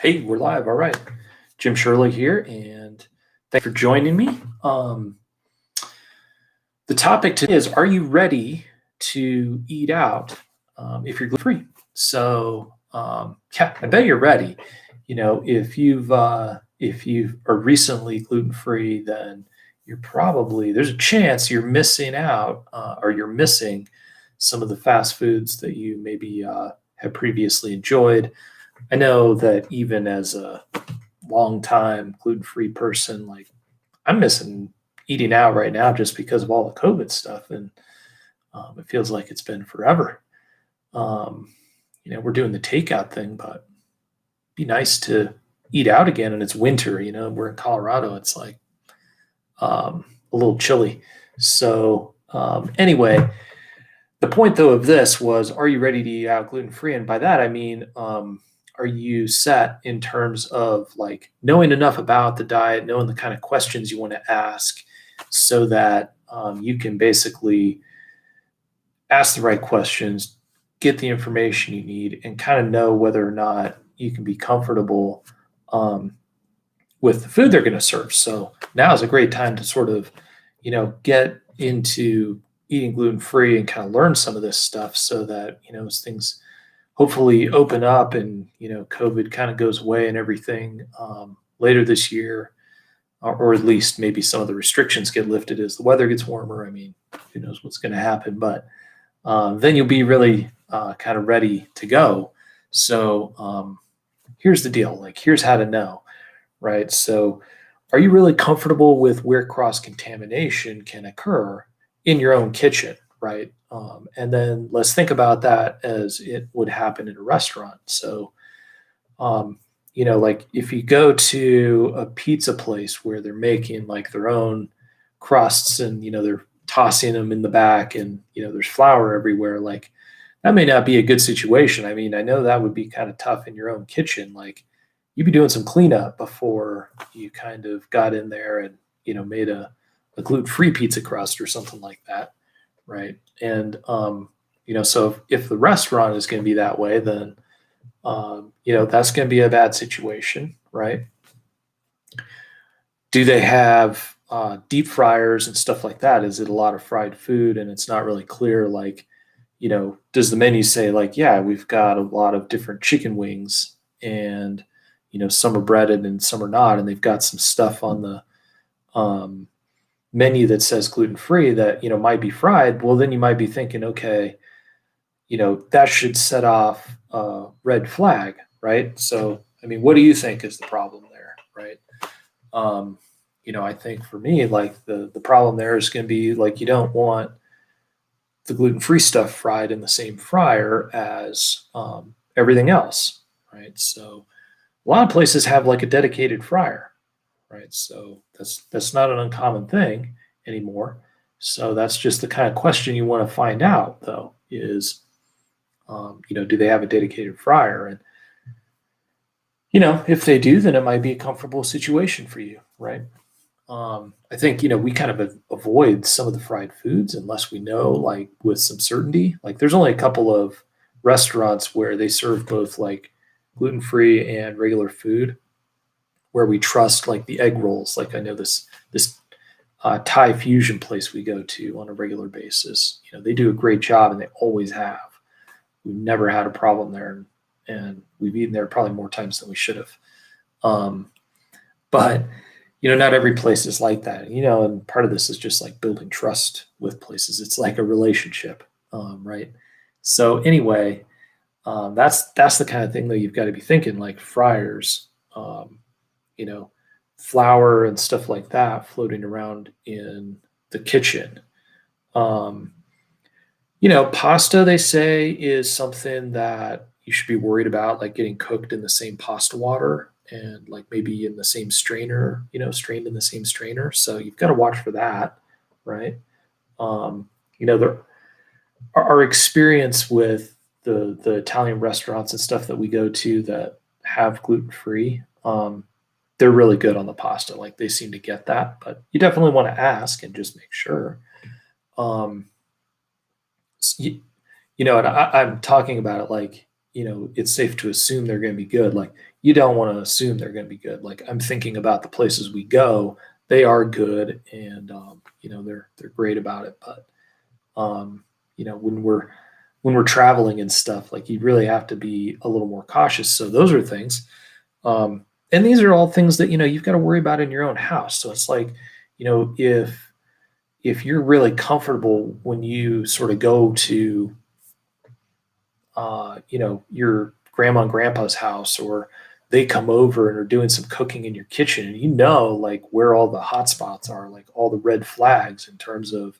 Hey, we're live. All right. Jim Shirley here, and thanks for joining me. The topic today is, are you ready to eat out if you're gluten-free? Yeah, I bet you're ready. If you are recently gluten-free, then there's a chance you're missing out or you're missing some of the fast foods that you maybe have previously enjoyed. I know that even as a long-time gluten-free person, like I'm missing eating out right now just because of all the COVID stuff, and it feels like it's been forever. Um, we're doing the takeout thing, but it'd be nice to eat out again. And it's winter. We're in Colorado. It's like a little chilly. So anyway, the point though of this was, are you ready to eat out gluten-free? And by that I mean, are you set in terms of like knowing enough about the diet, knowing the kind of questions you want to ask, so that you can basically ask the right questions, get the information you need, and kind of know whether or not you can be comfortable with the food they're going to serve. So now is a great time to sort of, get into eating gluten-free and kind of learn some of this stuff, so that, as things hopefully open up and, COVID kind of goes away and everything later this year, or at least maybe some of the restrictions get lifted as the weather gets warmer. I mean, who knows what's going to happen, but then you'll be really kind of ready to go. So here's the deal. Like, here's how to know, right? So are you really comfortable with where cross-contamination can occur in your own kitchen, right? And then let's think about that as it would happen in a restaurant. So, like if you go to a pizza place where they're making like their own crusts, and, they're tossing them in the back, and, there's flour everywhere, like that may not be a good situation. I mean, I know that would be kind of tough in your own kitchen. Like you'd be doing some cleanup before you kind of got in there and, made a gluten-free pizza crust or something like that. Right. And, so if the restaurant is going to be that way, then, that's going to be a bad situation. Right. Do they have deep fryers and stuff like that? Is it a lot of fried food and it's not really clear? Like, does the menu say like, yeah, we've got a lot of different chicken wings, and, some are breaded and some are not. And they've got some stuff on the, menu that says gluten-free that, might be fried. Well, then you might be thinking, okay, that should set off a red flag, right? So, I mean, what do you think is the problem there, right? I think for me, like the problem there is going to be like, you don't want the gluten-free stuff fried in the same fryer as everything else, right? So a lot of places have like a dedicated fryer, right? So that's not an uncommon thing anymore. So that's just the kind of question you want to find out, though, is, do they have a dedicated fryer? And, if they do, then it might be a comfortable situation for you, right? I think, we kind of avoid some of the fried foods unless we know, like, with some certainty. Like, there's only a couple of restaurants where they serve both like gluten-free and regular food, where we trust, like the egg rolls. Like I know this Thai fusion place we go to on a regular basis. They do a great job, and they always have. We've never had a problem there, and we've eaten there probably more times than we should have. But not every place is like that. And part of this is just like building trust with places. It's like a relationship, right? So anyway, that's the kind of thing that you've got to be thinking, like fryers. Flour and stuff like that floating around in the kitchen. Pasta, they say, is something that you should be worried about, like getting cooked in the same pasta water and like maybe in the same strainer, strained in the same strainer. So you've got to watch for that, right? There, our experience with the Italian restaurants and stuff that we go to that have gluten-free, they're really good on the pasta. Like they seem to get that, but you definitely want to ask and just make sure. And I'm talking about it like, it's safe to assume they're going to be good. Like you don't want to assume they're going to be good. Like I'm thinking about the places we go, they are good, and they're great about it. But when we're traveling and stuff, like you really have to be a little more cautious. So those are things. And these are all things that you've got to worry about in your own house. So it's like, if you're really comfortable when you sort of go to your grandma and grandpa's house, or they come over and are doing some cooking in your kitchen, and like where all the hot spots are, like all the red flags in terms of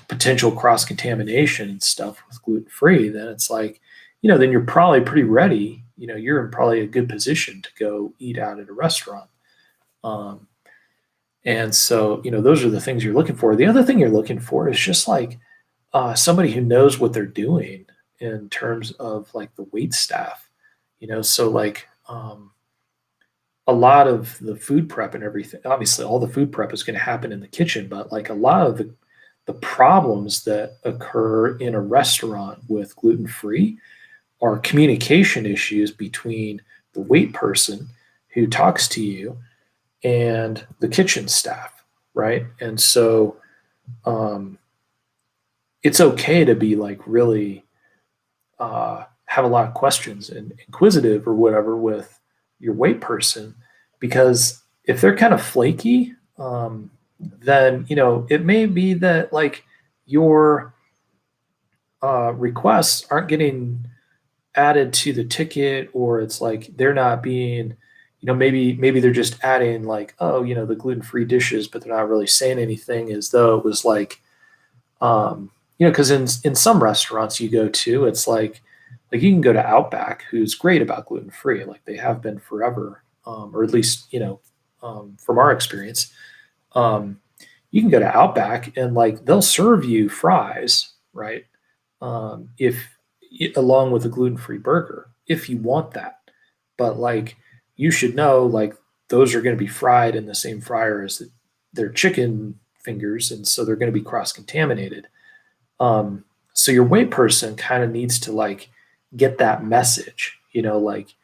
potential cross contamination and stuff with gluten free, then it's like, then you're probably pretty ready. You're in probably a good position to go eat out at a restaurant. Um, and so, those are the things you're looking for. The other thing you're looking for is just like somebody who knows what they're doing in terms of like the wait staff. So like a lot of the food prep and everything, obviously all the food prep is going to happen in the kitchen, but like a lot of the problems that occur in a restaurant with gluten free are communication issues between the wait person who talks to you and the kitchen staff, right? And so um, it's okay to be like really have a lot of questions and inquisitive or whatever with your wait person, because if they're kind of flaky, then it may be that like your requests aren't getting added to the ticket, or it's like they're not being, maybe they're just adding like, oh, the gluten-free dishes, but they're not really saying anything as though it was like, because in some restaurants you go to, it's like you can go to Outback, who's great about gluten-free, like they have been forever, or at least from our experience. Um, you can go to Outback and like they'll serve you fries, right? If along with a gluten-free burger, if you want that. But like you should know, like those are going to be fried in the same fryer as their chicken fingers, and so they're going to be cross-contaminated. So your wait person kind of needs to like get that message, like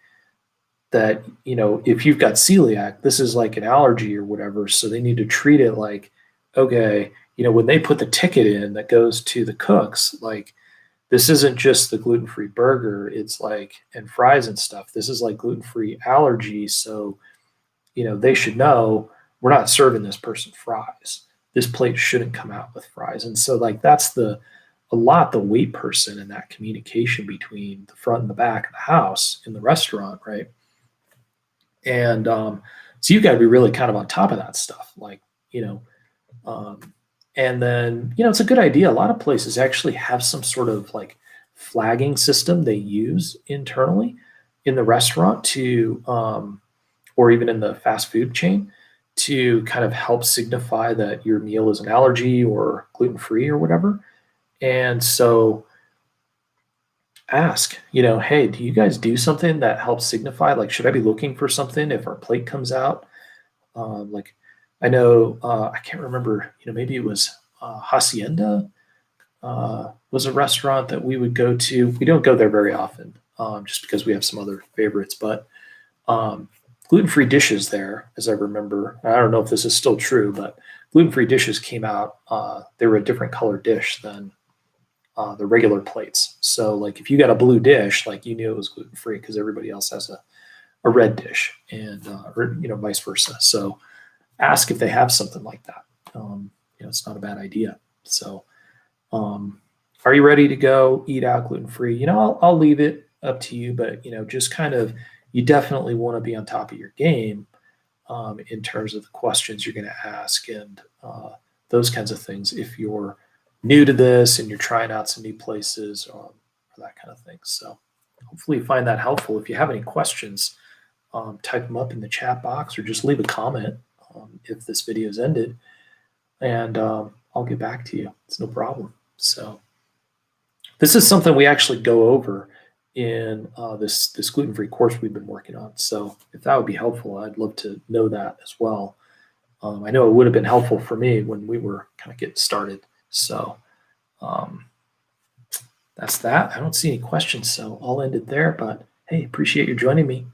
that, if you've got celiac, this is like an allergy or whatever. So they need to treat it like, okay, when they put the ticket in that goes to the cooks, like this isn't just the gluten-free burger, it's like, and fries and stuff. This is like gluten-free allergy. So, they should know we're not serving this person fries. This plate shouldn't come out with fries. And so like that's a lot the wait person and that communication between the front and the back of the house in the restaurant, right? And so you've got to be really kind of on top of that stuff, like um, and then it's a good idea. A lot of places actually have some sort of like flagging system they use internally in the restaurant to, or even in the fast food chain, to kind of help signify that your meal is an allergy or gluten free or whatever. And so ask, hey, do you guys do something that helps signify? Like, should I be looking for something if our plate comes out? Like, I know, I can't remember, maybe it was Hacienda was a restaurant that we would go to. We don't go there very often, just because we have some other favorites, but um, gluten-free dishes there, as I remember. I don't know if this is still true, but gluten-free dishes came out. They were a different color dish than the regular plates. So like if you got a blue dish, like you knew it was gluten free because everybody else has a red dish, and or vice versa. So ask if they have something like that. It's not a bad idea. So are you ready to go eat out gluten free? I'll leave it up to you, but just kind of, you definitely want to be on top of your game in terms of the questions you're going to ask, and those kinds of things if you're new to this and you're trying out some new places, or that kind of thing. So hopefully you find that helpful. If you have any questions, type them up in the chat box or just leave a comment if this video is ended, and I'll get back to you. It's no problem. So this is something we actually go over in this gluten-free course we've been working on. So if that would be helpful, I'd love to know that as well. I know it would have been helpful for me when we were kind of getting started. So That's that. I don't see any questions, so I'll end it there. But hey, appreciate you joining me.